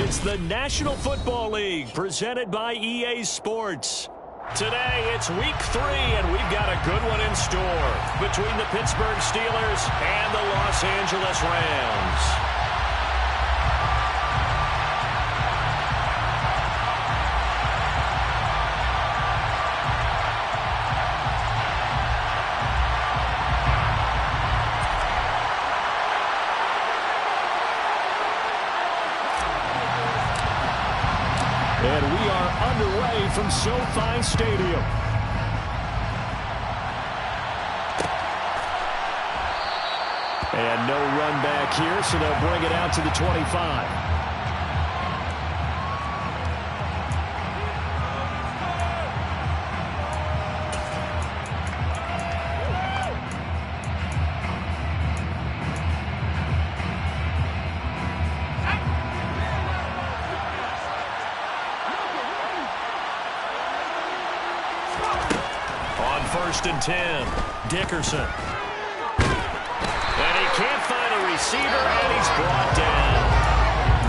It's the National Football League presented by EA Sports. Today, it's week 3, and we've got a good one in store between the Pittsburgh Steelers and the Los Angeles Rams. And we are underway from SoFi Stadium. And no run back here, so they'll bring it out to the 25. First and 10, Dickerson. And he can't find a receiver, and he's brought down.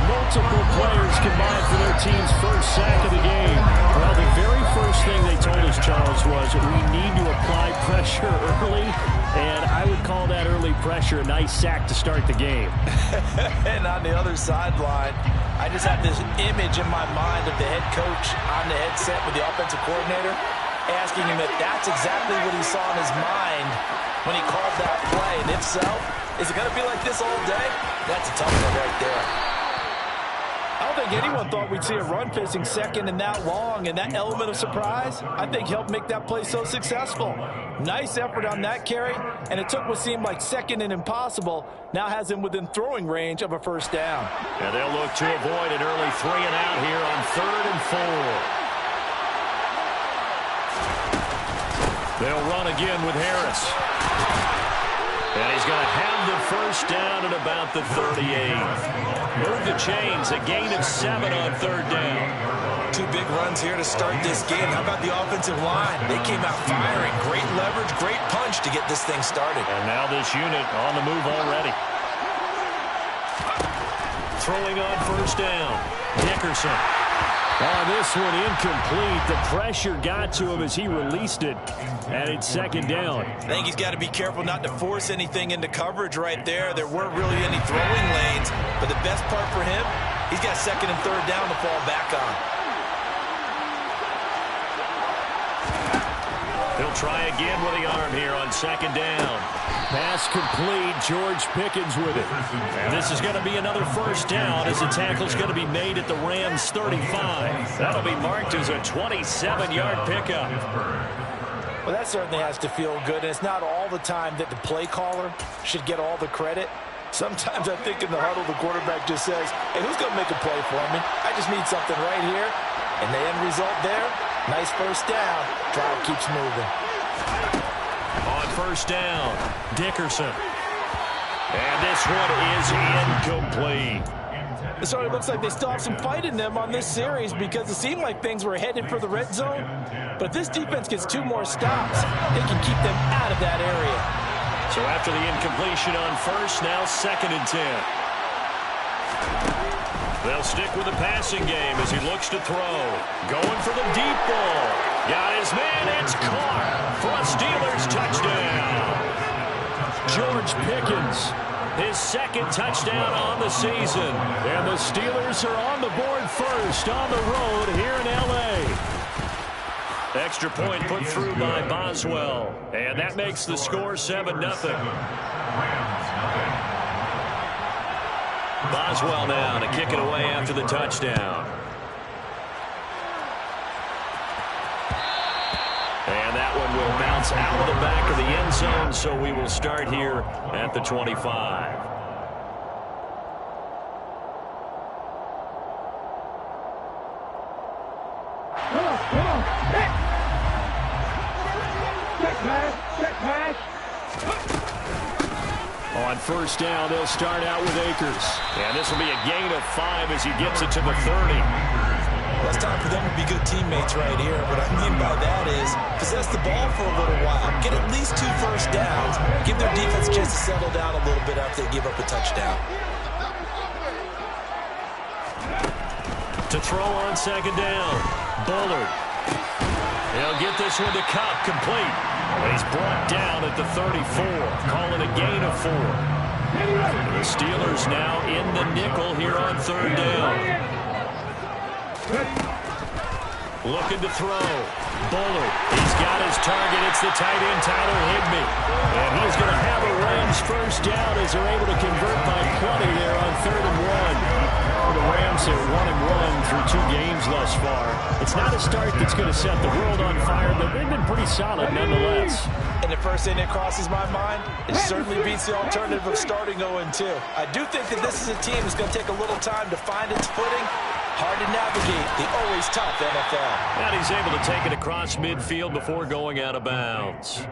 Multiple players combined for their team's first sack of the game. Well, the very first thing they told us, Charles, was we need to apply pressure early, and I would call that early pressure a nice sack to start the game. And on the other sideline, I just have this image in my mind of the head coach on the headset with the offensive coordinator, asking him if that's exactly what he saw in his mind when he called that play. And if so, is it going to be like this all day? That's a tough one right there. I don't think anyone thought we'd see a run facing second and that long, and that element of surprise, I think, helped make that play so successful. Nice effort on that carry, and it took what seemed like second and impossible, now has him within throwing range of a first down. And they'll look to avoid an early 3 and out here on 3rd and 4. They'll run again with Harris. And he's going to have the first down at about the 38. Move the chains, a gain of 7 on 3rd down. 2 big runs here to start this game. How about the offensive line? They came out firing. Great leverage, great punch to get this thing started. And now this unit on the move already. Throwing on first down, Dickerson. On this one, incomplete. The pressure got to him as he released it, and it's 2nd down. I think he's got to be careful not to force anything into coverage right there. There weren't really any throwing lanes, but the best part for him, he's got 2nd and 3rd down to fall back on. He'll try again with the arm here on 2nd down. Pass complete. George Pickens with it. And this is going to be another first down as the tackle's going to be made at the Rams' 35. That'll be marked as a 27-yard pickup. Well, that certainly has to feel good, and it's not all the time that the play caller should get all the credit. Sometimes I think in the huddle, the quarterback just says, hey, who's going to make a play for me? I just need something right here. And the end result there, nice first down. Drive keeps moving. On first down, Dickerson. And this one is incomplete. It sort of looks like they still have some fight in them on this series because it seemed like things were headed for the red zone. But if this defense gets 2 more stops, they can keep them out of that area. So after the incompletion on first, now 2nd and 10. They'll stick with the passing game as he looks to throw. Going for the deep ball. Got his man. It's caught for a Steelers touchdown. George Pickens, his 2nd touchdown on the season. And the Steelers are on the board first on the road here in L.A. Extra point put through by Boswell. And that makes the score 7-0. Boswell now to kick it away after the touchdown. And that one will bounce out of the back of the end zone, so we will start here at the 25. On first down, they'll start out with Akers. And this will be a gain of 5 as he gets it to the 30. Well, it's time for them to be good teammates right here. What I mean by that is possess the ball for a little while. Get at least 2 first downs. Give their defense a chance to settle down a little bit after they give up a touchdown. To throw on second down. Bullard. He'll get this one to Cup, complete. And he's brought down at the 34. Call it a gain of 4. The Steelers now in the nickel here on third down. Looking to throw. Bullard. He's got his target. It's the tight end, Tyler Higbee. And he's going to have a Rams first down as they're able to convert by 20 there on 3rd and 1. The Rams are 1-1 through 2 games thus far. It's not a start that's going to set the world on fire, but they've been pretty solid nonetheless. And the first thing that crosses my mind, it certainly beats the alternative of starting 0-2. I do think that this is a team that's going to take a little time to find its footing. Hard to navigate the always tough NFL. And he's able to take it across midfield before going out of bounds.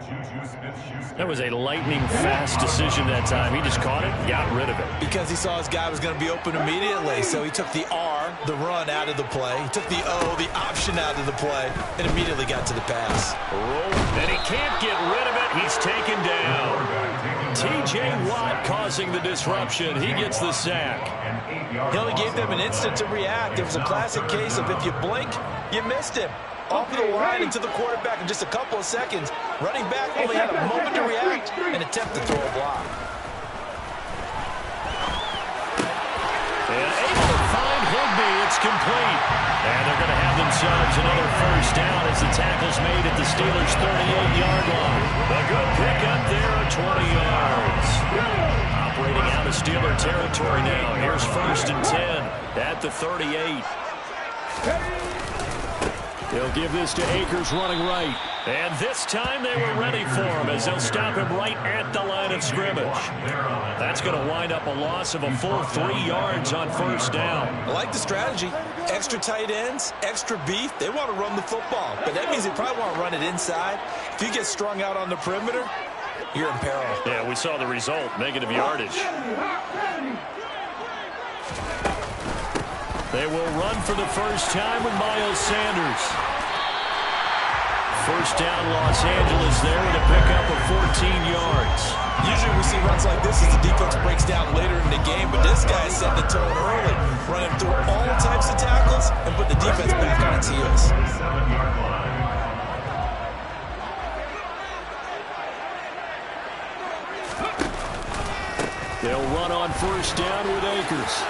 That was a lightning-fast decision that time. He just caught it and got rid of it. Because he saw his guy was going to be open immediately, so he took the R, the run, out of the play. He took the O, the option, out of the play, and immediately got to the pass. And he can't get rid of it. He's taken down. T.J. Watt causing the disruption. He gets the sack. He only gave them an instant to react. It was a classic case of if you blink, you missed him. Off of the line and to the quarterback in just a couple of seconds. Running back only had a moment to react and attempt to throw a block. And able to find Higbee. It's complete. And they're going to have themselves another first down as the tackle's made at the Steelers' 38-yard line. A good pickup there, 20 yards. Operating out of Steeler territory now. Here's 1st and 10 at the 38. They'll give this to Akers running right. And this time they were ready for him as they'll stop him right at the line of scrimmage. That's going to wind up a loss of a full 3 yards on first down. I like the strategy. Extra tight ends, extra beef. They want to run the football, but that means they probably want to run it inside. If you get strung out on the perimeter, you're in peril. Yeah, we saw the result, negative yardage. They will run for the first time with Miles Sanders. First down, Los Angeles there with a pickup of 14 yards. Usually we see runs like this as the defense breaks down later in the game, but this guy is setting the tone early, running through all types of tackles and put the defense back on its heels. They'll run on first down with Akers.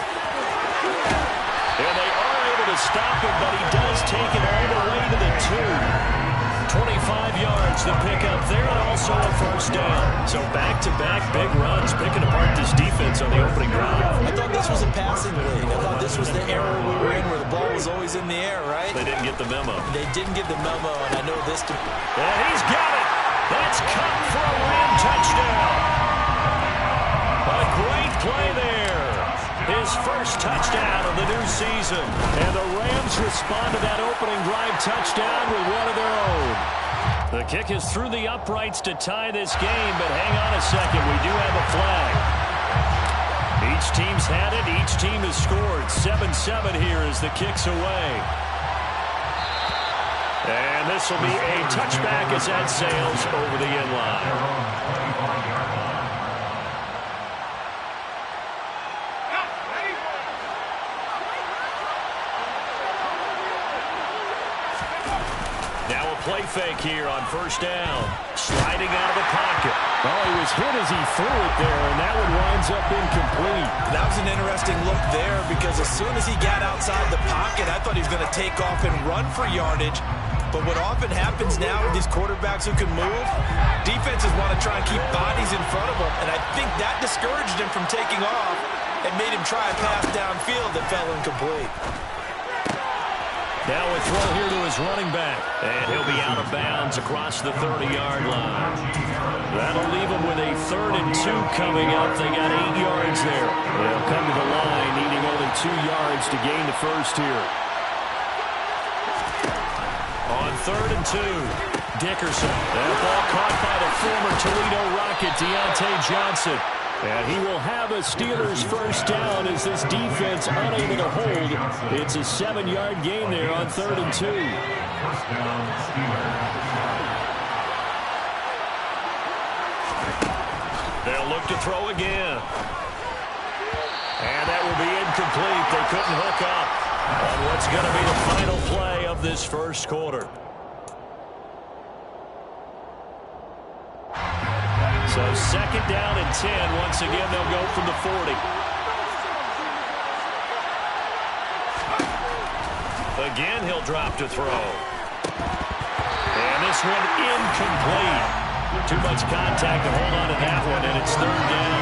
And they are able to stop him, but he does take it all the way to the 2. 25 yards to pick up there, and also a first down. So back-to-back big runs, picking apart this defense on the opening drive. I thought this was a passing league. I thought this was the era we were in where the ball was always in the air, right? They didn't get the memo. They didn't get the memo, and I know this. And he's got it. That's Cup for a Ram touchdown. A great play there. His first touchdown of the new season. And the Rams respond to that opening drive touchdown with one of their own. The kick is through the uprights to tie this game, but hang on a second. We do have a flag. Each team's had it. Each team has scored. 7-7 here as the kick's away. And this will be a touchback as that sails over the end line. Play fake here on first down. Sliding out of the pocket. Oh, he was hit as he threw it there, and that one winds up incomplete. That was an interesting look there because as soon as he got outside the pocket, I thought he was going to take off and run for yardage. But what often happens now with these quarterbacks who can move, defenses want to try and keep bodies in front of them, and I think that discouraged him from taking off and made him try a pass downfield that fell incomplete. Now a throw here to his running back. And he'll be out of bounds across the 30-yard line. That'll leave him with a 3rd and 2 coming up. They got 8 yards there. They'll come to the line, needing only 2 yards to gain the first here. On 3rd and 2, Dickerson. That ball caught by the former Toledo Rocket, Deontay Johnson. And he will have a Steelers first down as this defense unable to hold. It's a 7-yard gain there on 3rd and 2. They'll look to throw again. And that will be incomplete. They couldn't hook up. On what's going to be the final play of this first quarter. So second down and 10. Once again, they'll go from the 40. Again, he'll drop to throw. And this one incomplete. Too much contact to hold on to that one, and it's third down.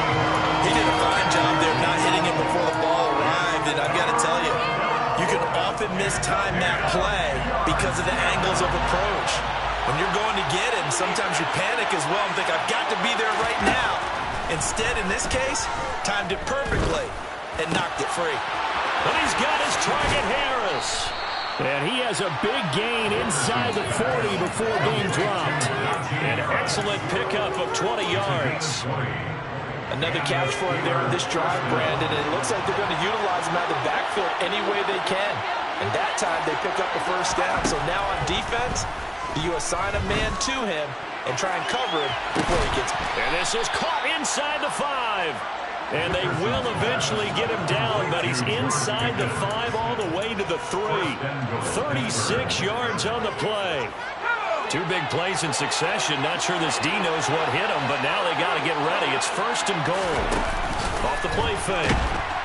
He did a fine job there not hitting him before the ball arrived, and I've got to tell you, you can often mistime that play because of the angles of approach. When you're going to get him, sometimes you panic as well and think, I've got to be there right now. Instead, in this case, timed it perfectly and knocked it free. But he's got his target, Harris. And he has a big gain inside the 40 before being dropped. An excellent pickup of 20 yards. Another catch for him there on this drive, Brandon. And it looks like they're going to utilize him out of the backfield any way they can. And that time they pick up the first down. So now on defense, do you assign a man to him and try and cover him before he gets... And this is caught inside the 5. And they will eventually get him down, but he's inside the 5 all the way to the 3. 36 yards on the play. Two big plays in succession. Not sure this D knows what hit him, but now they got to get ready. It's first and goal. Off the play fake.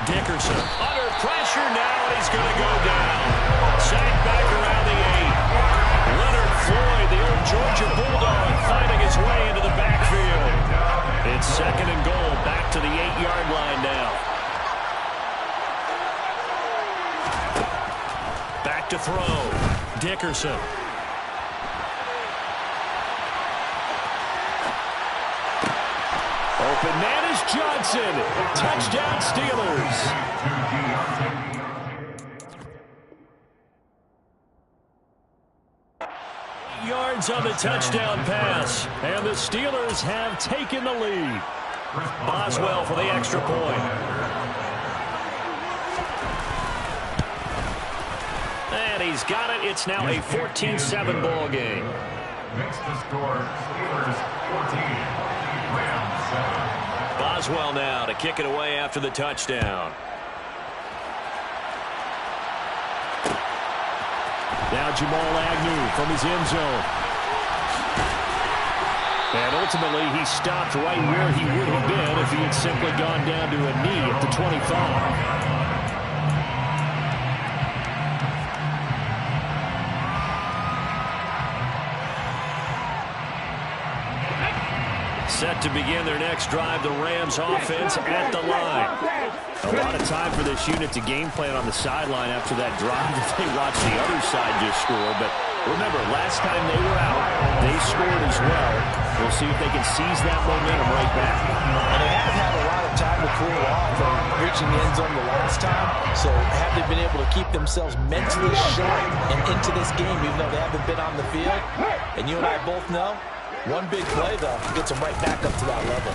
Dickerson under pressure now, and he's going to go down. Sacked back around the 8. Leonard Floyd, the old Georgia Bulldog, finding his way into the backfield. It's second and goal, back to the 8-yard line now. Back to throw. Dickerson. Open man is Johnson. Touchdown Steelers. Yards on the touchdown pass. And the Steelers have taken the lead. Boswell for the extra point. And he's got it. It's now a 14-7 ball game. Makes the score Steelers 14, Rams 7. Boswell now to kick it away after the touchdown. Now Jamal Agnew from his end zone. And ultimately he stopped right where he would have been if he had simply gone down to a knee at the 25. Set to begin their next drive, the Rams offense at the line. A lot of time for this unit to game plan on the sideline after that drive that they watched the other side just score. But remember, last time they were out, they scored as well. We'll see if they can seize that momentum right back. And they haven't had a lot of time to cool off from reaching the end zone the last time. So have they been able to keep themselves mentally sharp and into this game, even though they haven't been on the field? And you and I both know, one big play, though, gets him right back up to that level.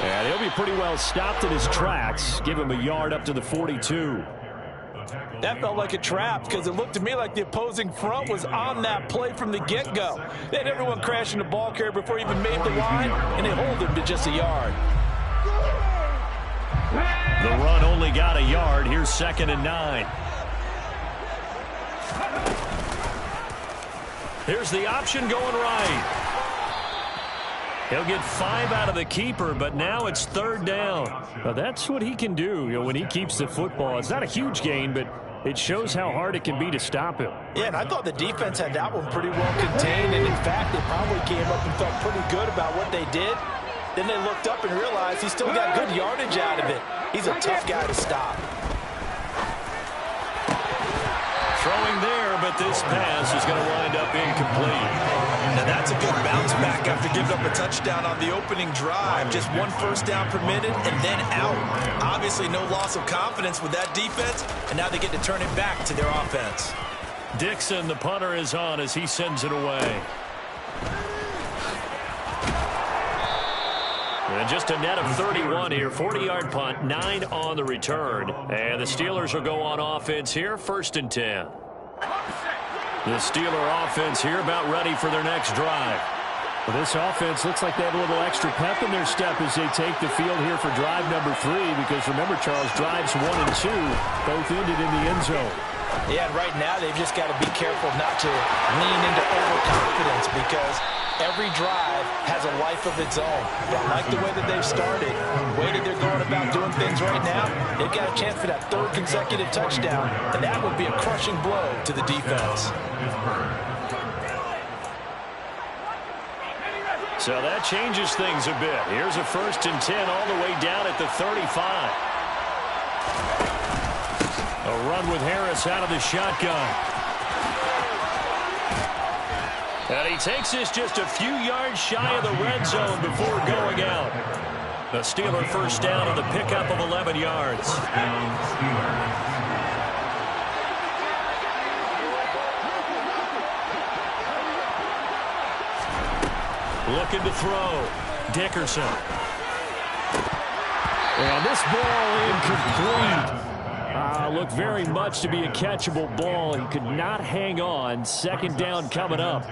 And he'll be pretty well stopped in his tracks. Give him a yard up to the 42. That felt like a trap because it looked to me like the opposing front was on that play from the get-go. They had everyone crashing the ball carrier before he even made the line, and they hold him to just a yard. The run only got a yard. Here's second and 9. Here's the option going right. He'll get 5 out of the keeper, but now it's third down. Now that's what he can do, when he keeps the football. It's not a huge gain, but it shows how hard it can be to stop him. Yeah, and I thought the defense had that one pretty well contained, and in fact, they probably came up and felt pretty good about what they did. Then they looked up and realized he still got good yardage out of it. He's a tough guy to stop. Throwing there, but this pass is going to wind up incomplete. Now that's a good bounce back after giving up a touchdown on the opening drive. Just one first down per minute and then out. Obviously no loss of confidence with that defense, and now they get to turn it back to their offense. Dixon, the punter, is on as he sends it away. And just a net of 31 here. 40-yard punt, 9 on the return. And the Steelers will go on offense here, first and 10. The Steeler offense here about ready for their next drive. Well, this offense looks like they have a little extra pep in their step as they take the field here for drive number 3, because remember, Charles, drives 1 and 2 both ended in the end zone. Yeah, and right now they've just got to be careful not to lean into overconfidence, because every drive has a life of its own. I like the way that they've started, the way that they're going about doing things right now. They've got a chance for that 3rd consecutive touchdown, and that would be a crushing blow to the defense. So that changes things a bit. Here's a 1st and 10 all the way down at the 35. A run with Harris out of the shotgun. And he takes this just a few yards shy of the red zone before going out. The Steeler 1st down on the pickup of 11 yards. Looking to throw. Dickerson. And this ball incomplete. Looked very much to be a catchable ball. He could not hang on. 2nd down coming up.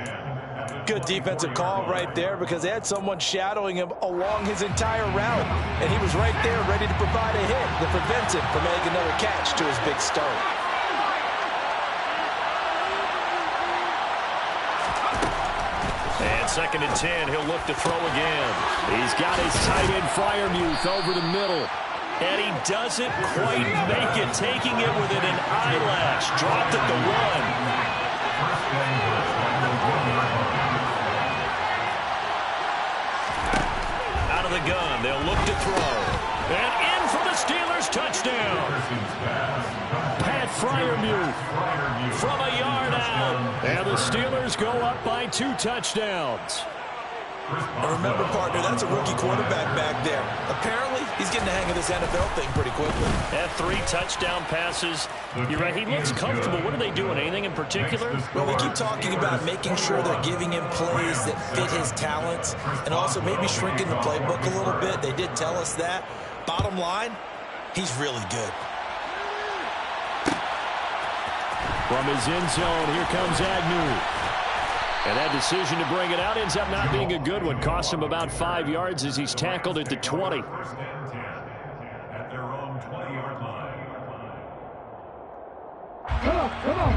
Good defensive call right there, because they had someone shadowing him along his entire route, and he was right there ready to provide a hit that prevents him from making another catch to his big start. And 2nd and 10, he'll look to throw again. He's got his tight end Freiermuth over the middle. And he doesn't quite make it, taking it within an eyelash. Dropped at the 1. Out of the gun, they'll look to throw. And in for the Steelers, touchdown. Pat Freiermuth from a yard out. And the Steelers go up by 2 touchdowns. And remember, partner, that's a rookie quarterback back there. Apparently, he's getting the hang of this NFL thing pretty quickly. Had 3 touchdown passes. You're right, he looks comfortable. What are they doing? Anything in particular? Well, we keep talking about making sure they're giving him plays that fit his talents, and also maybe shrinking the playbook a little bit. They did tell us that. Bottom line, he's really good. From his end zone, here comes Agnew. And that decision to bring it out ends up not being a good one. Cost him about 5 yards as he's tackled at the 20.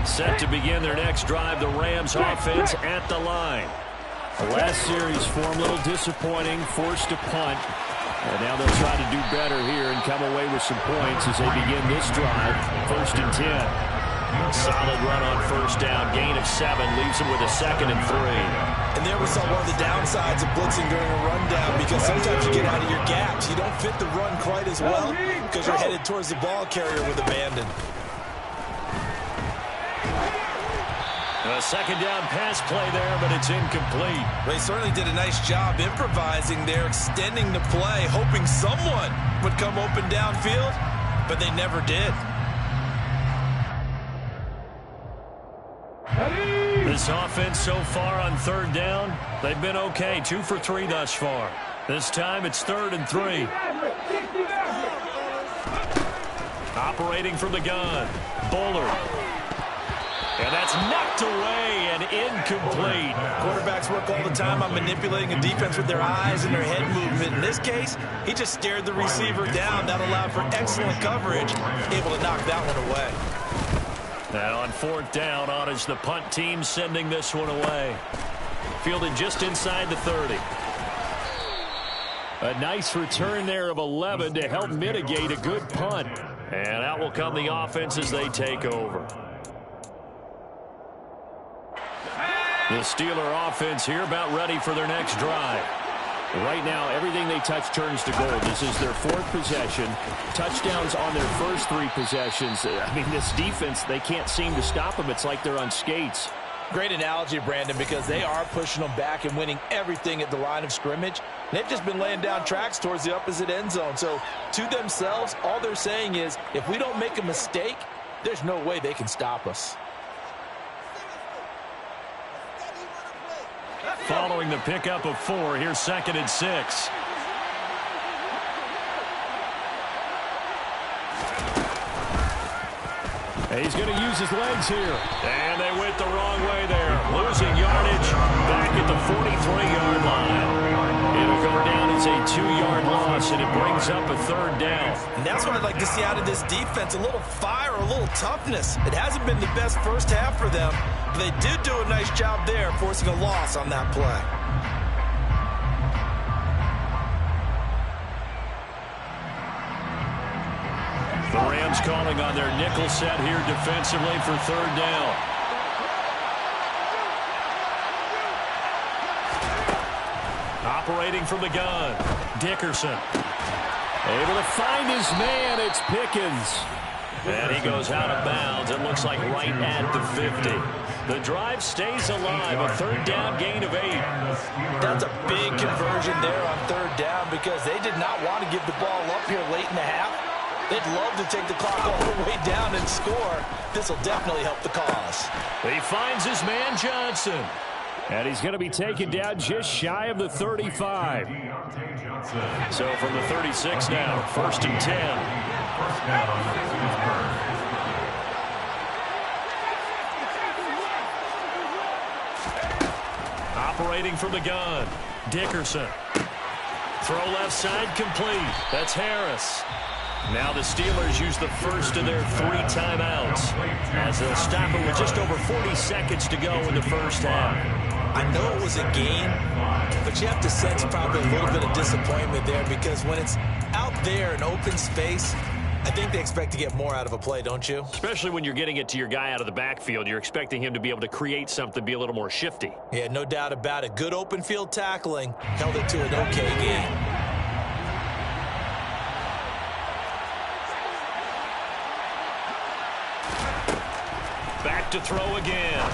Set to begin their next drive, the Rams offense at the line. The last series for him, a little disappointing, forced to punt. And now they'll try to do better here and come away with some points as they begin this drive. 1st and 10. Solid run on 1st down. Gain of 7 leaves him with a 2nd and 3. And there we saw one of the downsides of blitzing during a rundown, because sometimes you get out of your gaps. You don't fit the run quite as well because you're headed towards the ball carrier with abandon. A 2nd down pass play there, but it's incomplete. They certainly did a nice job improvising there, extending the play, hoping someone would come open downfield, but they never did. This offense so far on 3rd down, they've been okay. 2 for 3 thus far. This time it's 3rd and 3. Operating from the gun. Bullard. And that's knocked away and incomplete. Quarterbacks work all the time on manipulating a defense with their eyes and their head movement. In this case, he just stared the receiver down. That allowed for excellent coverage, able to knock that one away. Now on 4th down, on is the punt team sending this one away. Fielded just inside the 30. A nice return there of 11 to help mitigate a good punt. And out will come the offense as they take over. The Steeler offense here about ready for their next drive. Right now, everything they touch turns to gold. This is their 4th possession. Touchdowns on their first 3 possessions. I mean, this defense, they can't seem to stop them. It's like they're on skates. Great analogy, Brandon, because they are pushing them back and winning everything at the line of scrimmage. They've just been laying down tracks towards the opposite end zone. So, to themselves, all they're saying is, if we don't make a mistake, there's no way they can stop us. Following the pickup of 4, here's 2nd and 6. And he's going to use his legs here. And they went the wrong way there. Losing yardage back at the 43-yard line. It'll go down as a 2-yard loss, and it brings up a 3rd down. And that's what I'd like to see out of this defense, a little fire, a little toughness. It hasn't been the best first half for them, but they did do a nice job there, forcing a loss on that play. The Rams calling on their nickel set here defensively for 3rd down. Operating from the gun, Dickerson. Able to find his man, it's Pickens. And he goes out of bounds, it looks like right at the 50. The drive stays alive, a 3rd down gain of 8. That's a big conversion there on 3rd down because they did not want to give the ball up here late in the half. They'd love to take the clock all the way down and score. This will definitely help the cause. He finds his man Johnson. And he's going to be taken down just shy of the 35. So from the 36 now, 1st and 10. Operating from the gun, Dickerson. Throw left side complete. That's Harris. Now the Steelers use the first of their 3 timeouts as they'll stop it with just over 40 seconds to go in the first half. I know it was a game, but you have to sense probably a little bit of disappointment there because when it's out there in open space, I think they expect to get more out of a play, don't you? Especially when you're getting it to your guy out of the backfield. You're expecting him to be able to create something, be a little more shifty. Yeah, no doubt about it. Good open field tackling held it to an okay game. Back to throw again.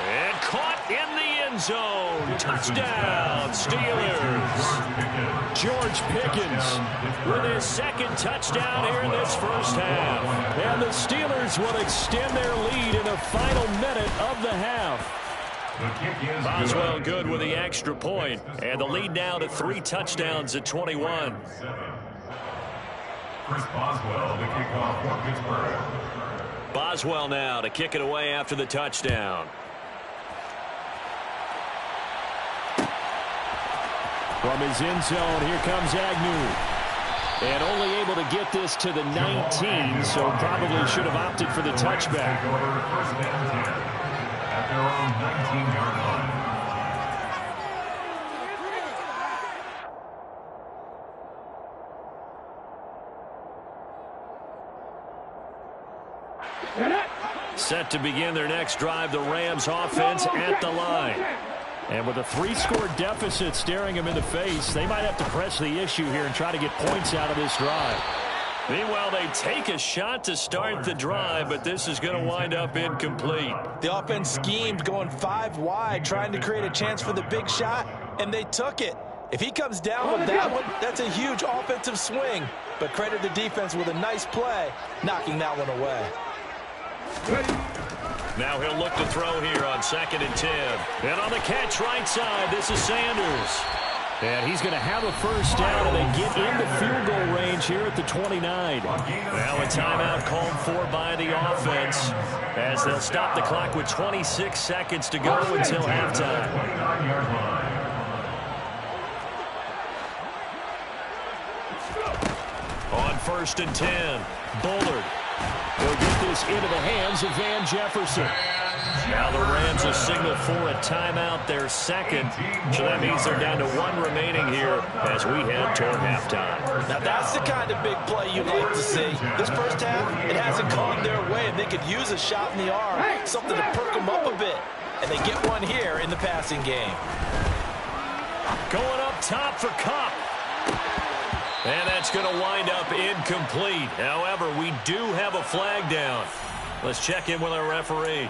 And caught in the end zone. Touchdown, Steelers. George Pickens with his 2nd touchdown here in this first half. And the Steelers will extend their lead in the final minute of the half. Boswell good with the extra point. And the lead now to 3 touchdowns at 21. Chris Boswell, the kickoff for Pittsburgh. Boswell now to kick it away after the touchdown. From his end zone, here comes Agnew. And only able to get this to the 19, so probably should have opted for the touchback. First down 10 at their own 19-yard line. Set to begin their next drive, the Rams offense at the line. And with a 3-score deficit staring them in the face, they might have to press the issue here and try to get points out of this drive. Meanwhile, they take a shot to start the drive, but this is going to wind up incomplete. The offense schemed going 5 wide, trying to create a chance for the big shot, and they took it. If he comes down with that one, that's a huge offensive swing. But credit the defense with a nice play, knocking that one away. Now he'll look to throw here on 2nd and 10. And on the catch right side, this is Sanders. And he's going to have a first down, and they get into field goal range here at the 29. Now a timeout called for by the offense as they'll stop the clock with 26 seconds to go until halftime. On 1st and 10, Bullard. They'll get this into the hands of Van Jefferson. Now the Rams will signal for a timeout, their 2nd. So that means they're down to 1 remaining here as we head toward halftime. Now that's the kind of big play you'd like to see. This first half, it hasn't gone their way, and they could use a shot in the arm, something to perk them up a bit. And they get one here in the passing game. Going up top for Cup. And that's going to wind up incomplete. However, we do have a flag down. Let's check in with our referee.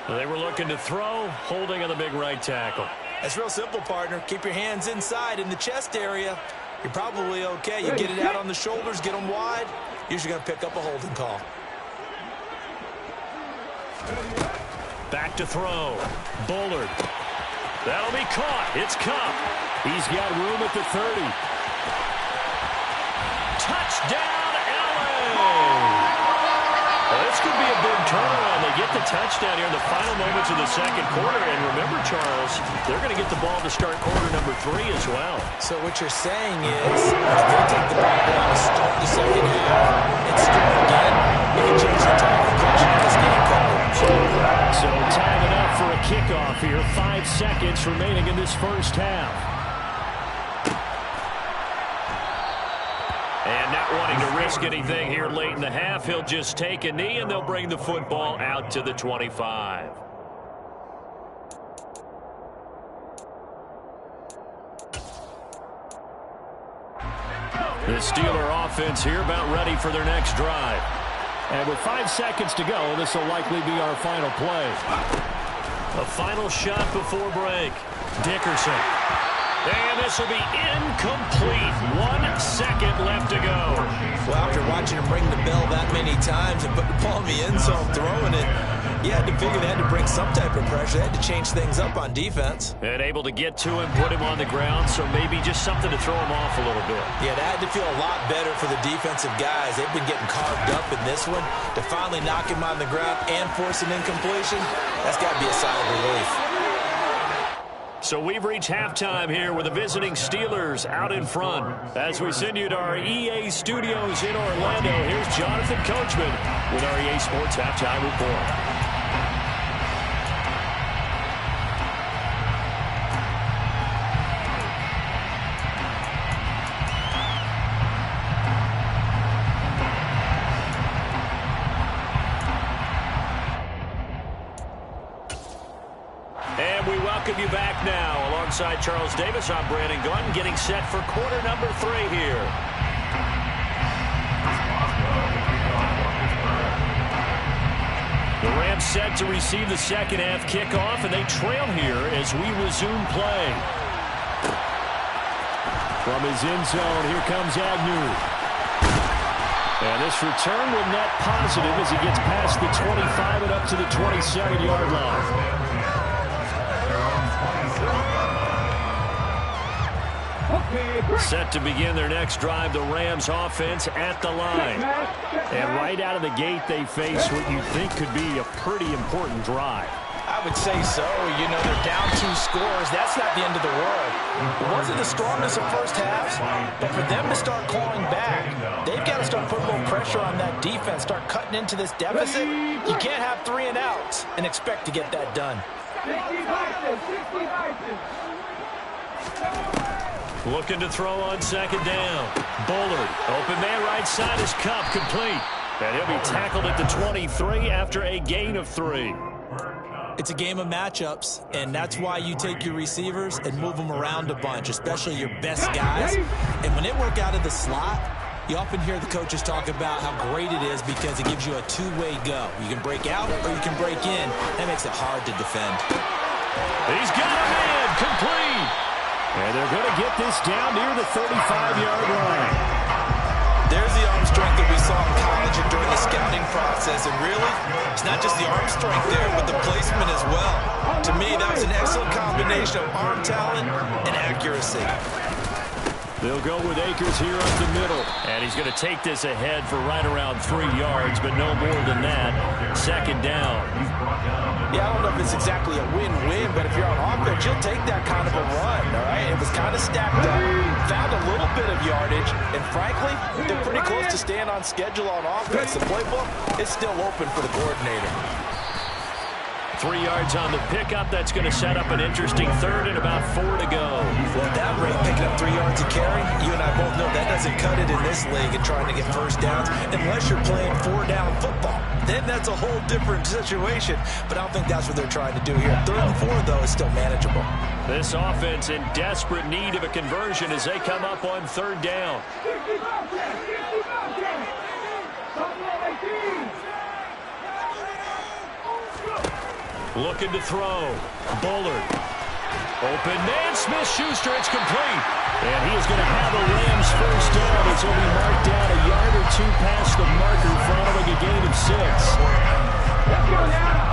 They were looking to throw, holding on the big right tackle. It's real simple, partner. Keep your hands inside in the chest area. You're probably okay. You get it out on the shoulders, get them wide. Usually going to pick up a holding call. Back to throw. Bullard. That'll be caught. It's Cup. He's got room at the 30. Touchdown, LA! Well, this could be a big turnaround. They get the touchdown here in the final moments of the second quarter. And remember, Charles, they're going to get the ball to start quarter number 3 as well. So what you're saying is if they take the ball down to start the second half and score again, it can change the entire complexion of this game, Coach. So time it up for a kickoff here. 5 seconds remaining in this first half. And not wanting to risk anything here late in the half, he'll just take a knee, and they'll bring the football out to the 25. The Steeler offense here about ready for their next drive. And with 5 seconds to go, this will likely be our final play. A final shot before break. Dickerson. And this will be incomplete. 1 second left to go. Well, after watching him ring the bell that many times and put the ball in the end zone throwing it, you had to figure they had to bring some type of pressure. They had to change things up on defense. And able to get to him, put him on the ground, so maybe just something to throw him off a little bit. Yeah, that had to feel a lot better for the defensive guys. They've been getting carved up in this one. To finally knock him on the ground and force an incompletion, that's got to be a sigh of relief. So we've reached halftime here with the visiting Steelers out in front. As we send you to our EA studios in Orlando, here's Jonathan Coachman with our EA Sports Halftime Report. And we welcome you back now. Alongside Charles Davis, I'm Brandon Gunn, getting set for quarter number 3 here. The Rams set to receive the second half kickoff, and they trail here as we resume play. From his end zone, here comes Agnew. And this return will net positive as he gets past the 25 and up to the 27-yard line. Set to begin their next drive, the Rams offense at the line. And right out of the gate, they face what you think could be a pretty important drive. I would say so. You know, they're down 2 scores. That's not the end of the world. It wasn't the strongest of first halves, but for them to start clawing back, they've got to start putting a little pressure on that defense, start cutting into this deficit. You can't have 3 and outs and expect to get that done. Looking to throw on second down. Bullard, open man right side is Cup, complete. And he'll be tackled at the 23 after a gain of 3. It's a game of matchups, and that's why you take your receivers and move them around a bunch, especially your best guys. And when they work out of the slot, you often hear the coaches talk about how great it is because it gives you a 2-way go. You can break out or you can break in. That makes it hard to defend. He's got a man, complete. And they're going to get this down near the 35-yard line. There's the arm strength that we saw in college and during the scouting process. And really, it's not just the arm strength there, but the placement as well. To me, that was an excellent combination of arm talent and accuracy. They'll go with Akers here up the middle. And he's going to take this ahead for right around 3 yards, but no more than that. Second down. Yeah, I don't know if it's exactly a win-win, but if you're on offense, you'll take that kind of a run, all right? It was kind of stacked up, found a little bit of yardage, and frankly, they're pretty close to staying on schedule on offense. The playbook is still open for the coordinator. 3 yards on the pickup. That's going to set up an interesting third and about 4 to go. Well, at that rate, picking up 3 yards a carry, you and I both know that doesn't cut it in this league and trying to get first downs unless you're playing 4-down football. Then that's a whole different situation. But I don't think that's what they're trying to do here. 3rd and 4, though, is still manageable. This offense in desperate need of a conversion as they come up on 3rd down. Looking to throw. Bullard. Open man. Smith-Schuster. It's complete. And he is going to have a Rams first down. It's going to be marked down a yard or 2 past the marker following a gain of 6. Let's go now.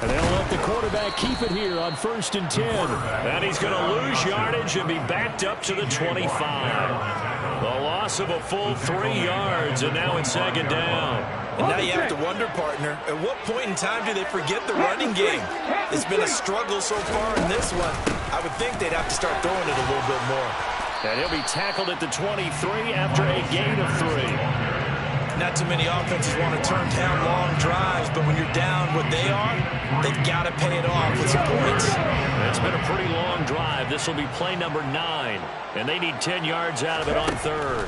And they'll let the the quarterback keep it here on 1st and 10. And he's going to lose yardage and be backed up to the 25. The loss of a full 3 yards, and now it's 2nd down. And now you have to wonder, partner, at what point in time do they forget the running game? It's been a struggle so far in this one. I would think they'd have to start throwing it a little bit more. And he'll be tackled at the 23 after a gain of 3. Not too many offenses want to turn down long drives, but when you're down what they are, they've got to pay it off with some points. It's been a pretty long drive. This will be play number 9, and they need 10 yards out of it on 3rd.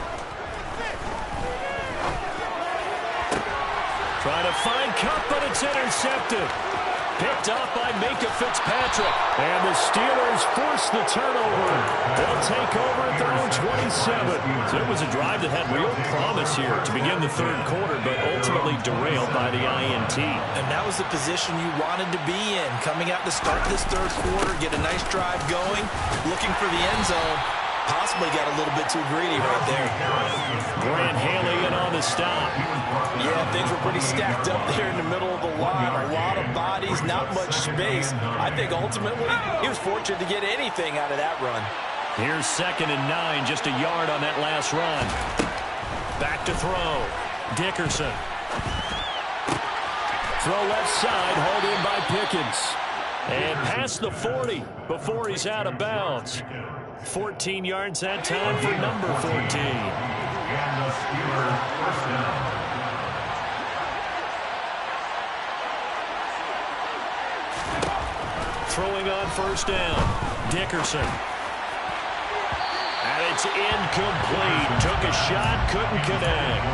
Trying to find Cup, but it's intercepted. Picked off by Minka Fitzpatrick. And the Steelers force the turnover. They'll take over at their own 27. So it was a drive that had real promise here to begin the 3rd quarter, but ultimately derailed by the INT. And that was the position you wanted to be in. Coming out to start this 3rd quarter, get a nice drive going, looking for the end zone. Possibly got a little bit too greedy right there. Grant Haley in on the stop. Yeah, things were pretty stacked up there in the middle of the line. A lot of bodies, not much space. I think ultimately he was fortunate to get anything out of that run. Here's 2nd and 9, just a yard on that last run. Back to throw. Dickerson. Throw left side, hauled in by Pickens. And past the 40 before he's out of bounds. 14 yards that time for number 14. And the Steelers first down. Throwing on 1st down. Dickerson. And it's incomplete. Took a shot, couldn't connect.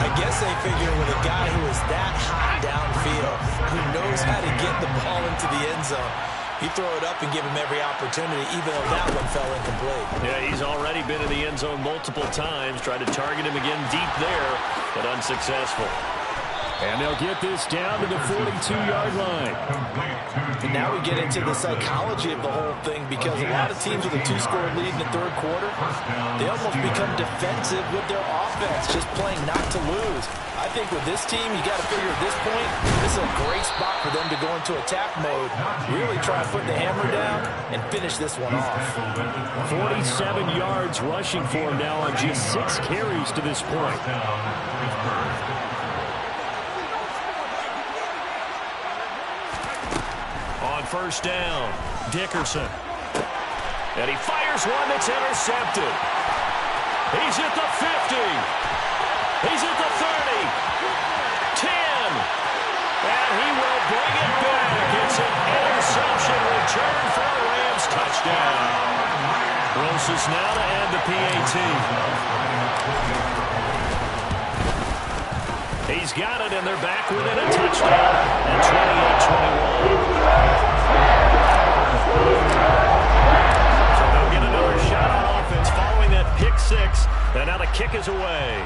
I guess they figure with a guy who is that hot downfield, who knows how to get the ball into the end zone, you throw it up and give him every opportunity, even though that one fell incomplete. Yeah, he's already been in the end zone multiple times. Tried to target him again deep there, but unsuccessful. And they'll get this down to the 42-yard line. And now we get into the psychology of the whole thing, because a lot of teams with a 2-score lead in the 3rd quarter, they almost become defensive with their offense, just playing not to lose. I think with this team, you got to figure at this point, this is a great spot for them to go into attack mode, really try to put the hammer down and finish this one off. 47 yards rushing for him now on just 6 carries to this point. On 1st down, Dickerson. And he fires one that's intercepted. He's at the 50. He's at the 30. 10. And he will bring it back. It's an interception return for a Rams touchdown. Closest now to add the PAT. He's got it, and they're back within a touchdown at 28-21. So they'll get another shot on offense following that pick 6, and now the kick is away.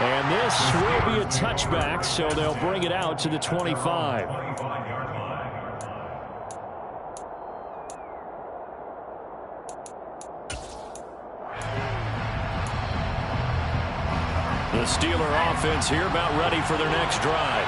And this will be a touchback, so they'll bring it out to the 25. The Steeler offense here about ready for their next drive.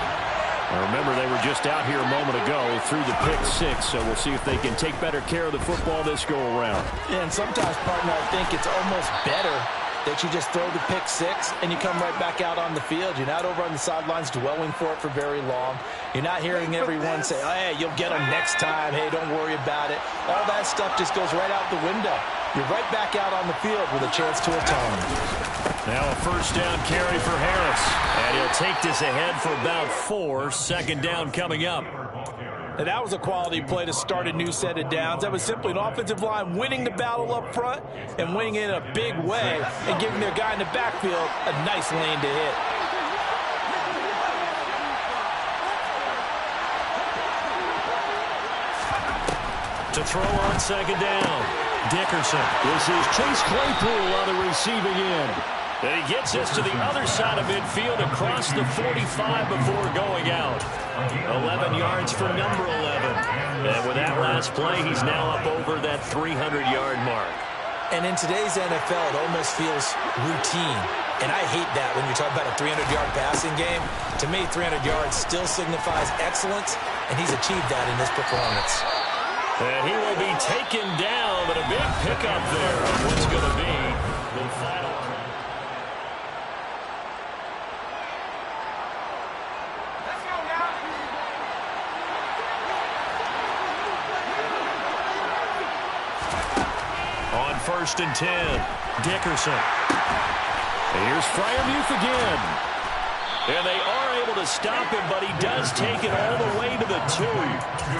Now remember, they were just out here a moment ago through the pick 6, so we'll see if they can take better care of the football this go-around. Yeah, and sometimes, partner, I think it's almost better that you just throw the pick 6 and you come right back out on the field. You're not over on the sidelines dwelling for it for very long. You're not hearing everyone say, oh, hey, you'll get them next time. Hey, don't worry about it. All that stuff just goes right out the window. You're right back out on the field with a chance to atone. Now a 1st down carry for Harris. And he'll take this ahead for about 4. 2nd down coming up. And that was a quality play to start a new set of downs. That was simply an offensive line winning the battle up front and winning it in a big way and giving their guy in the backfield a nice lane to hit. To throw on 2nd down, Dickerson. This is Chase Claypool on the receiving end. And he gets this to the other side of midfield across the 45 before going out. 11 yards for number 11. And with that last play, he's now up over that 300-yard mark. And in today's NFL, it almost feels routine. And I hate that when you talk about a 300-yard passing game. To me, 300 yards still signifies excellence, and he's achieved that in this performance. And he will be taken down, but a big pickup there of what's going to be the final. On 1st and 10, Dickerson. Here's Freiermuth again. And they are able to stop him, but he does take it all the way to the 2.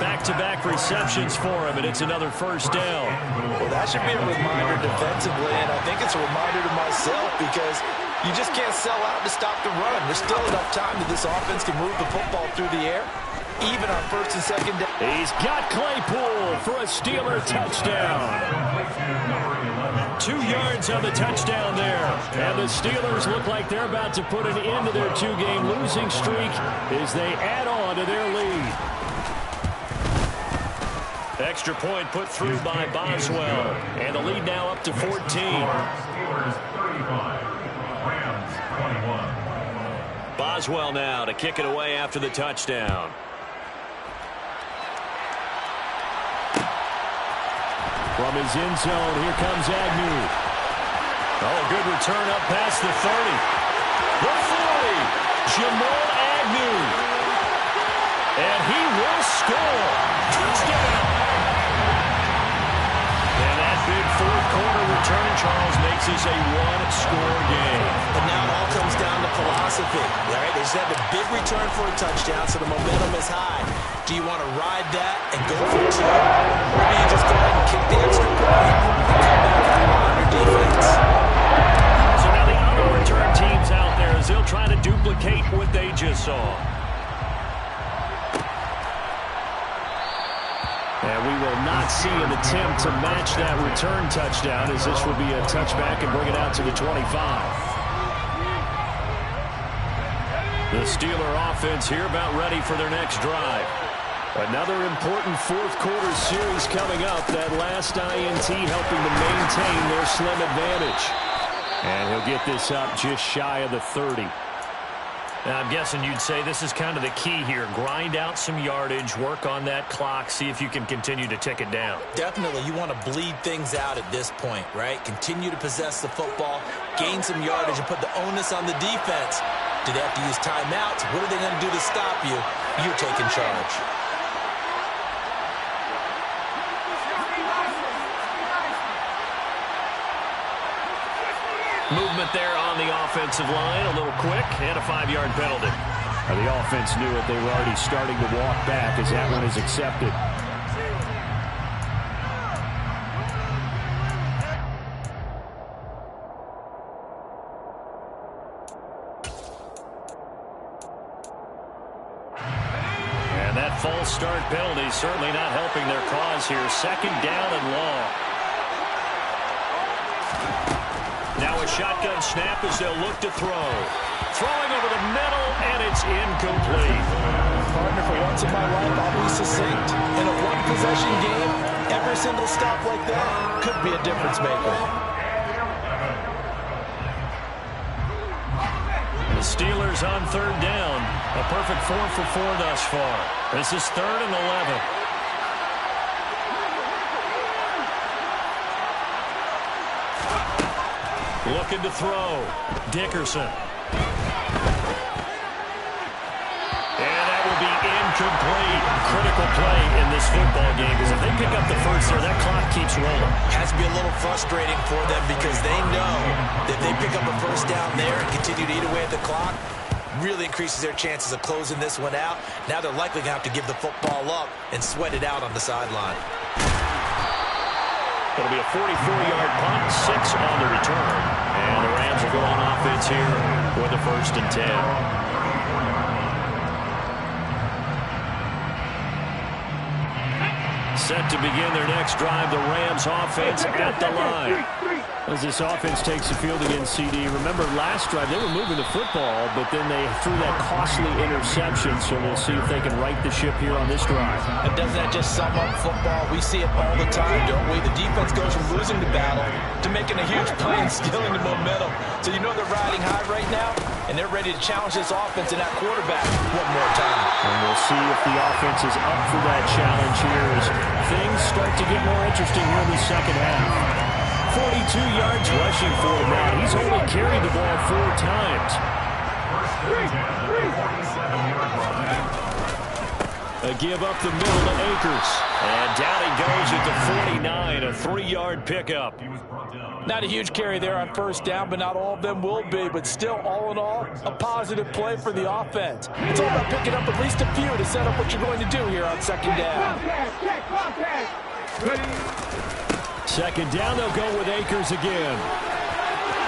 Back-to-back receptions for him, and it's another first down. Well, that should be a reminder defensively, and I think it's a reminder to myself because you just can't sell out to stop the run. There's still enough time that this offense can move the football through the air, even on 1st and 2nd down. He's got Claypool for a Steeler touchdown. 2 yards on the touchdown there. And the Steelers look like they're about to put an end to their 2-game losing streak as they add on to their lead. Extra point put through by Boswell. And the lead now up to 14. Steelers 35, Rams 21. Boswell now to kick it away after the touchdown. From his end zone, here comes Agnew. Oh, good return up past the 30. The 40, Jamal Agnew. And he will score. Touchdown. And that big fourth-quarter return, Charles, makes this a one-score game. And now it all comes down to philosophy. All right, they just had a big return for a touchdown, so the momentum is high. Do you want to ride that and go for 2? Or do you just go ahead and kick the extra point and come back and rely on your defense? So now the other return teams out there as they'll try to duplicate what they just saw. And we will not see an attempt to match that return touchdown as this will be a touchback and bring it out to the 25. The Steeler offense here about ready for their next drive. Another important fourth-quarter series coming up. That last INT helping to maintain their slim advantage. And he'll get this up just shy of the 30. Now, I'm guessing you'd say this is kind of the key here. Grind out some yardage, work on that clock, see if you can continue to tick it down. Definitely, you want to bleed things out at this point, right? Continue to possess the football, gain some yardage, and put the onus on the defense. Do they have to use timeouts? What are they going to do to stop you? You're taking charge. Movement there on the offensive line, a little quick, and a 5-yard penalty. Now, the offense knew it. They were already starting to walk back as that one is accepted. And that false start penalty certainly not helping their cause here. 2nd down and long. Now a shotgun snap as they'll look to throw. Throwing over the middle, and it's incomplete. Partner, for once in my life, I'll be succinct. In a one-possession game, every single stop like that could be a difference maker. The Steelers on 3rd down. A perfect 4 for 4 thus far. This is 3rd and 11. Looking to throw. Dickerson. And that will be incomplete. Critical play in this football game because if they pick up the first there, that clock keeps rolling. Has to be a little frustrating for them because they know that if they pick up a first down there and continue to eat away at the clock, really increases their chances of closing this one out. Now they're likely going to have to give the football up and sweat it out on the sideline. It'll be a 44-yard punt, 6 on the return. And the Rams will go on offense here for the 1st and 10. Set to begin their next drive, the Rams offense at the line. As this offense takes the field against CD, remember last drive they were moving the football, but then they threw that costly interception, so we'll see if they can right the ship here on this drive. And doesn't that just sum up football? We see it all the time, don't we? The defense goes from losing the battle to making a huge play and stealing the momentum. So you know they're riding high right now, and they're ready to challenge this offense and that quarterback one more time. And we'll see if the offense is up for that challenge here as things start to get more interesting here in the second half. 42 yards rushing for him now. He's only carried the ball 4 times. A give up the middle to Akers. And down he goes at the 49, a 3-yard pickup. Not a huge carry there on first down, but not all of them will be. But still, all in all, a positive play for the offense. It's all about picking up at least a few to set up what you're going to do here on second down. Second down, they'll go with Akers again.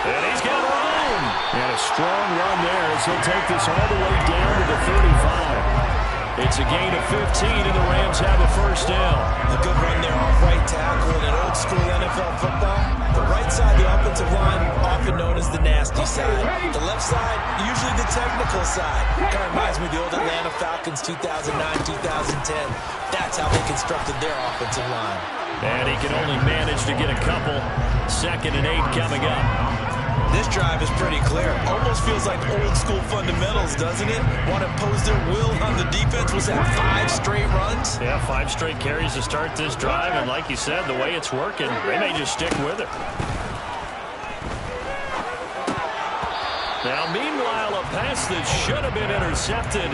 And he's got room. And a strong run there as he'll take this all the way down to the 35. It's a gain of 15, and the Rams have a first down. A good run there off right tackle in an old-school NFL football. The right side of the offensive line, often known as the nasty side. The left side, usually the technical side. Kind of reminds me of the old Atlanta Falcons 2009, 2010. That's how they constructed their offensive line. And he can only manage to get a couple. 2nd and 8 coming up. This drive is pretty clear. Almost feels like old-school fundamentals, doesn't it? Want to impose their will on the defense. Was that 5 straight runs? Yeah, 5 straight carries to start this drive. And like you said, the way it's working, they may just stick with it. Now, meanwhile, a pass that should have been intercepted,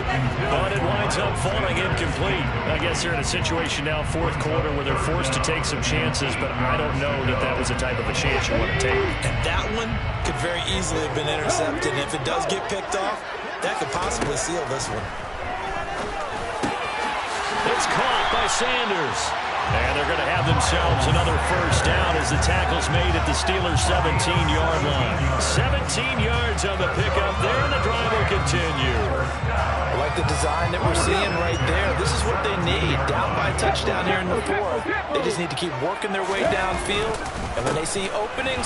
but it winds up falling incomplete. I guess they're in a situation now, 4th quarter, where they're forced to take some chances, but I don't know that that was the type of a chance you want to take. And that one could very easily have been intercepted. And if it does get picked off, that could possibly seal this one. It's caught by Sanders. And they're going to have themselves another first down as the tackle's made at the Steelers' 17-yard line. 17 yards on the pickup there, and the drive will continue. I like the design that we're seeing right there. This is what they need. Down by a touchdown here in the 4th. They just need to keep working their way downfield. And when they see openings,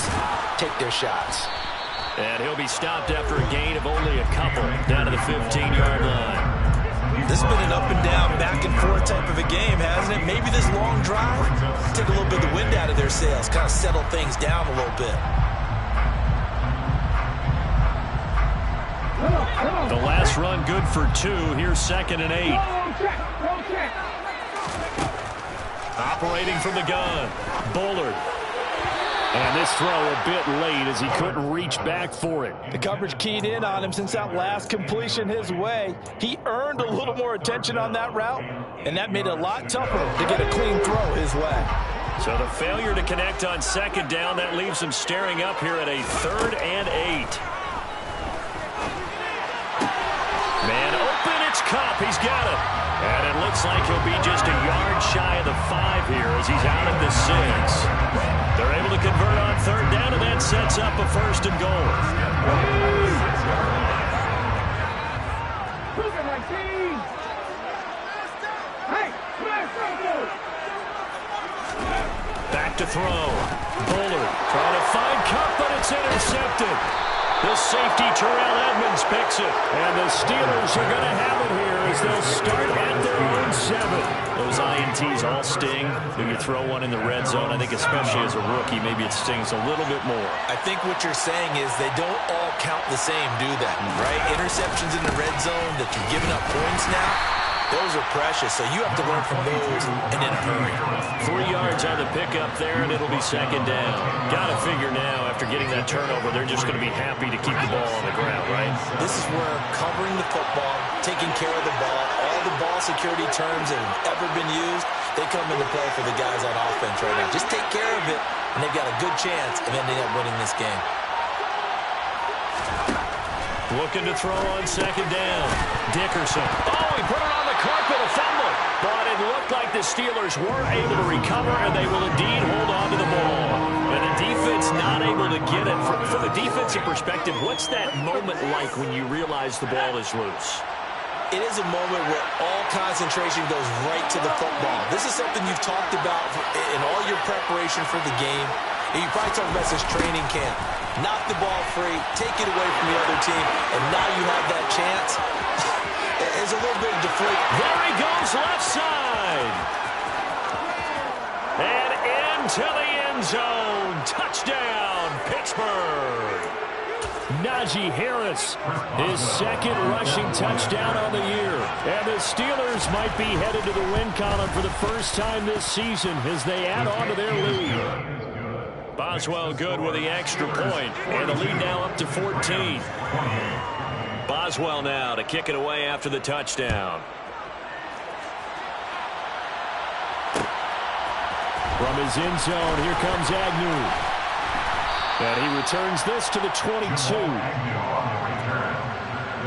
take their shots. And he'll be stopped after a gain of only a couple down to the 15-yard line. This has been an up and down, back and forth type of a game, hasn't it? Maybe this long drive, take a little bit of the wind out of their sails, kind of settle things down a little bit. The last run good for 2. Here's 2nd and 8. Operating from the gun, Bullard. And this throw a bit late as he couldn't reach back for it. The coverage keyed in on him since that last completion his way. He earned a little more attention on that route, and that made it a lot tougher to get a clean throw his way. So the failure to connect on 2nd down, that leaves him staring up here at a 3rd and 8. Man open, it's Kupp. He's got it. And it looks like he'll be just a yard shy of the 5 here as he's out at the 6. They're able to convert on 3rd down, and that sets up a 1st and goal. Back to throw. Bullard trying to find Kupp, but it's intercepted. The safety, Terrell Edmonds, picks it. And the Steelers are going to have it here as they'll start at their own 7. Those INTs all sting when you throw one in the red zone. I think especially as a rookie, maybe it stings a little bit more. I think what you're saying is they don't all count the same, do they? Right? Interceptions in the red zone that you're giving up points now, those are precious, so you have to learn from those and in a hurry. 3 yards on the pickup there, and it'll be 2nd down. Got to figure now, after getting that turnover, they're just going to be happy to keep the ball on the ground, right? This is where covering the football, taking care of the ball, all the ball security terms that have ever been used, they come into play for the guys on offense right now. Just take care of it, and they've got a good chance of ending up winning this game. Looking to throw on 2nd down. Dickerson. Oh, he put it on the carpet, a fumble. But it looked like the Steelers weren't able to recover, and they will indeed hold on to the ball. And the defense not able to get it. From a defensive perspective, what's that moment like when you realize the ball is loose? It is a moment where all concentration goes right to the football. This is something you've talked about in all your preparation for the game. You probably talking about this training camp. Knock the ball free, take it away from the other team, and now you have that chance. There's a little bit of deflate. There he goes, left side. And into the end zone. Touchdown, Pittsburgh. Najee Harris, his second rushing touchdown on the year. And the Steelers might be headed to the win column for the first time this season as they add on to their lead. Boswell good with the extra point, and the lead now up to 14. Boswell now to kick it away after the touchdown. From his end zone, here comes Agnew. And he returns this to the 22. The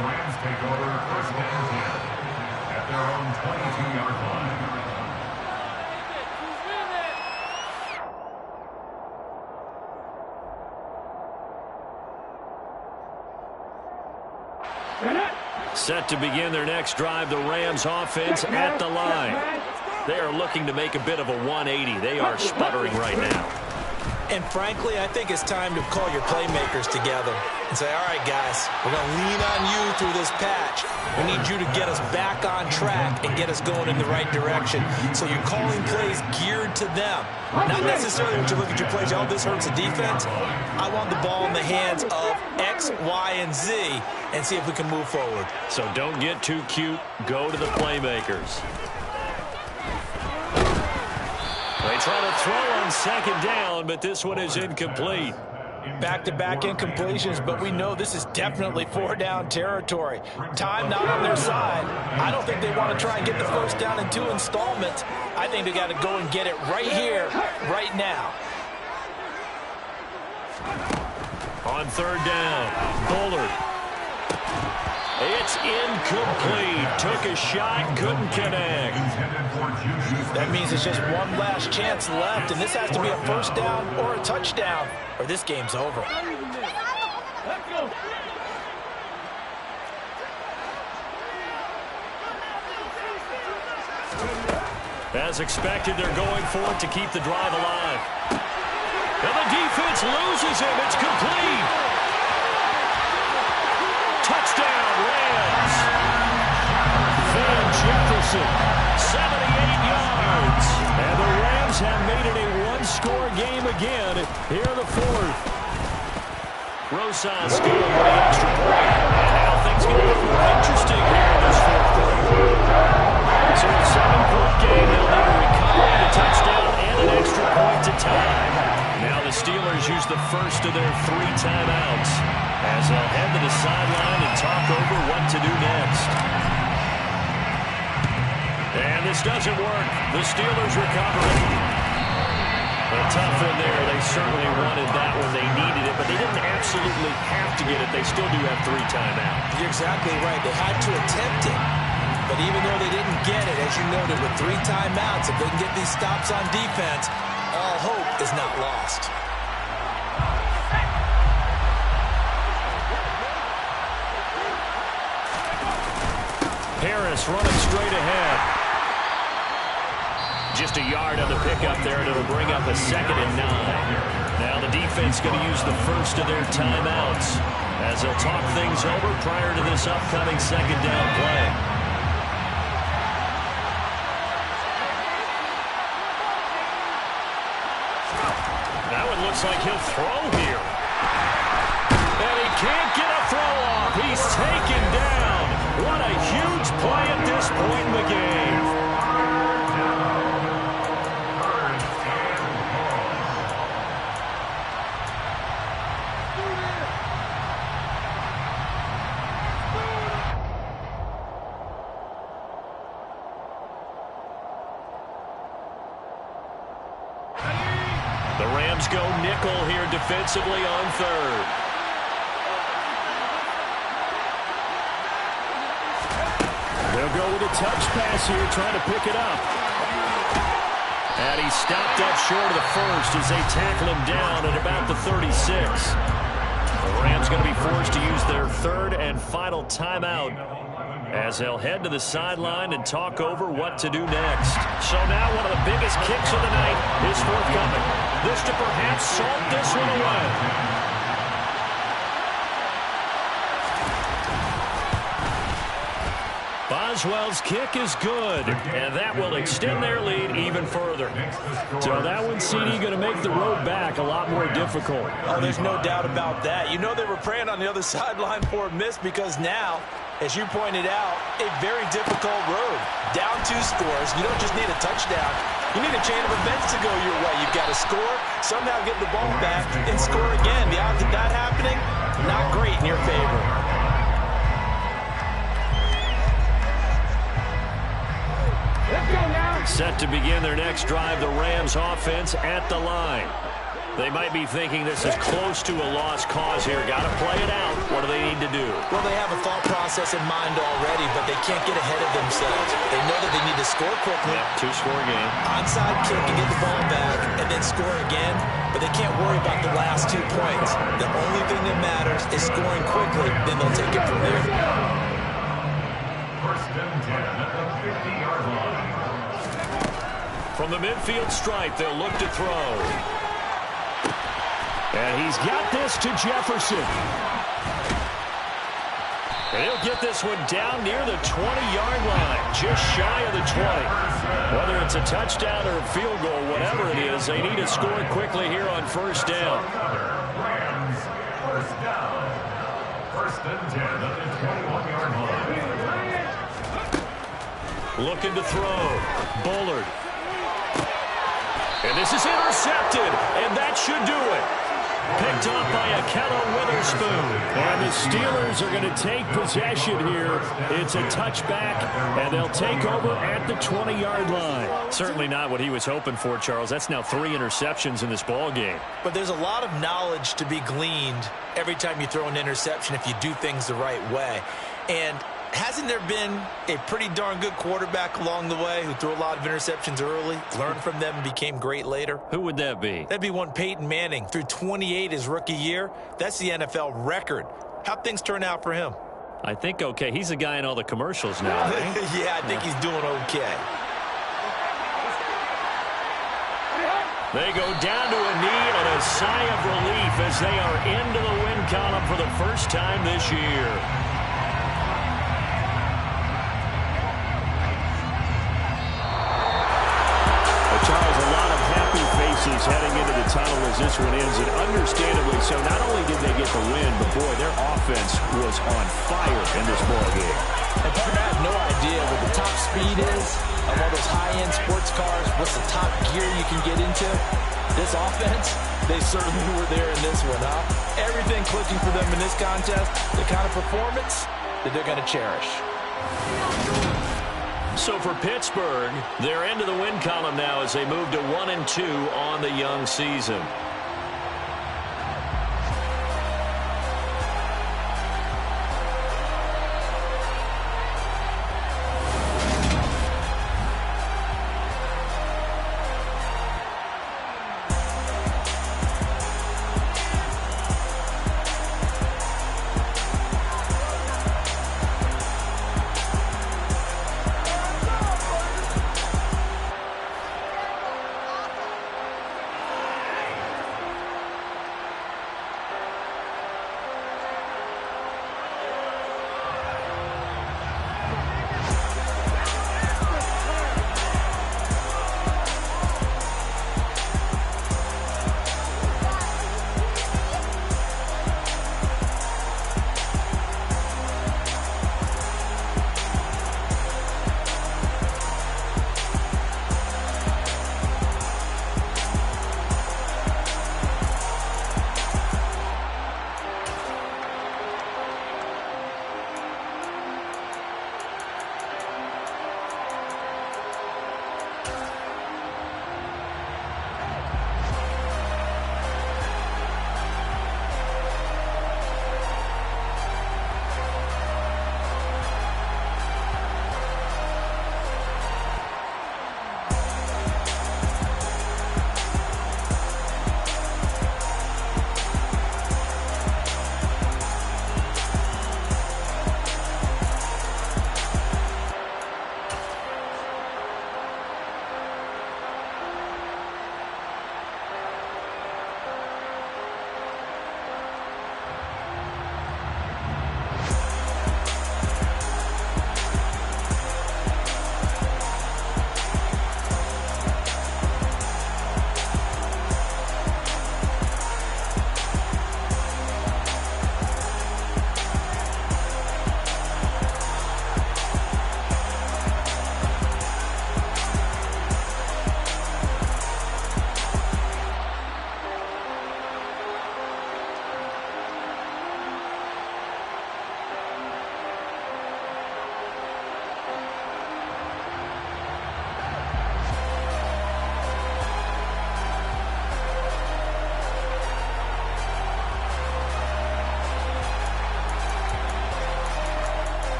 Rams take over first and 10 at their own 22-yard line. Set to begin their next drive, the Rams offense at the line. They are looking to make a bit of a 180. They are sputtering right now. And frankly, I think it's time to call your playmakers together and say, all right, guys, we're going to lean on you through this patch. We need you to get us back on track and get us going in the right direction. So you're calling plays geared to them. Not necessarily when you look at your plays, oh, this hurts the defense. I want the ball in the hands of X, Y, and Z and see if we can move forward. So don't get too cute. Go to the playmakers. They try to throw on second down, but this one is incomplete. Back-to-back incompletions, but we know this is definitely four-down territory. Time not on their side. I don't think they want to try and get the first down in 2 installments. I think they got to go and get it right here, right now. On third down, Bullard. It's incomplete. Took a shot, couldn't connect. That means it's just one last chance left, and this has to be a first down or a touchdown, or this game's over. As expected, they're going for it to keep the drive alive. And the defense loses him. It's complete. Touchdown, Rams. Van Jefferson, 78 yards. And the Rams have made it a one-score game again here in the fourth. Rosas good with the extra point. And now things get a little more interesting here in this fourth quarter. So a 7-point game, they'll need a recovery, a touchdown, and an extra point to tie. Now the Steelers use the first of their 3 timeouts as they'll head to the sideline and talk over what to do next. And this doesn't work. The Steelers recovering. A tough one there. They certainly wanted that when they needed it, but they didn't absolutely have to get it. They still do have 3 timeouts. You're exactly right. They had to attempt it. But even though they didn't get it, as you noted, with 3 timeouts, if they can get these stops on defense, all hope is not lost. Harris running straight ahead. Just a yard on the pickup there, and it'll bring up a 2nd and 9. Now the defense going to use the first of their timeouts as they'll talk things over prior to this upcoming 2nd down play. That one looks like he'll throw here. And he can't get a throw off. He's taken down. What a huge play at this point in the game. The Rams go nickel here defensively on 3rd. They'll go with a touch pass here, trying to pick it up. And he stopped up short of the first as they tackle him down at about the 36. The Rams going to be forced to use their 3rd and final timeout as they'll head to the sideline and talk over what to do next. So now one of the biggest kicks of the night is forthcoming. This to perhaps salt this one away. Boswell's kick is good, and that will extend their lead even further. So that one, CD, going to make the road back a lot more difficult. Oh, there's no doubt about that. You know they were praying on the other sideline for a miss because now, as you pointed out, a very difficult road. Down 2 scores. You don't just need a touchdown. You need a chain of events to go your way. You've got to score, somehow get the ball back, and score again. The odds of that happening, not great in your favor. Set to begin their next drive, the Rams offense at the line. They might be thinking this is close to a lost cause here. Got to play it out. What do they need to do? Well, they have a thought process in mind already, but they can't get ahead of themselves. They know that they need to score quickly. Yep, 2-score game. Onside kick and get the ball back and then score again, but they can't worry about the last 2 points. The only thing that matters is scoring quickly, then they'll take it from there. First and 10 at the 50-yard line. From the midfield stripe, they'll look to throw. And he's got this to Jefferson. And he'll get this one down near the 20-yard line, just shy of the 20. Whether it's a touchdown or a field goal, whatever it is, they need to score quickly here on first down. Rams, first down. First and 10 at the 21-yard line. Looking to throw. Bullard. And this is intercepted, and that should do it. Picked up by Akello Witherspoon. And the Steelers are going to take possession here. It's a touchback, and they'll take over at the 20-yard line. Certainly not what he was hoping for, Charles. That's now 3 interceptions in this ball game. But there's a lot of knowledge to be gleaned every time you throw an interception if you do things the right way. And hasn't there been a pretty darn good quarterback along the way who threw a lot of interceptions early, learned from them, and became great later? Who would that be? That'd be one Peyton Manning. Threw 28 his rookie year. That's the NFL record. How'd things turn out for him? I think okay. He's the guy in all the commercials now, right? Yeah, I think he's doing okay. They go down to a knee and a sigh of relief as they are into the win column for the first time this year. Charles, a lot of happy faces heading into the tunnel as this one ends, and understandably so. Not only did they get the win, but boy, their offense was on fire in this ball game. And Parker, I have no idea what the top speed is of all those high-end sports cars. What's the top gear you can get into? This offense, they certainly were there in this one, huh? Everything clicking for them in this contest, the kind of performance that they're going to cherish. So for Pittsburgh, they're into the win column now as they move to 1-2 on the young season.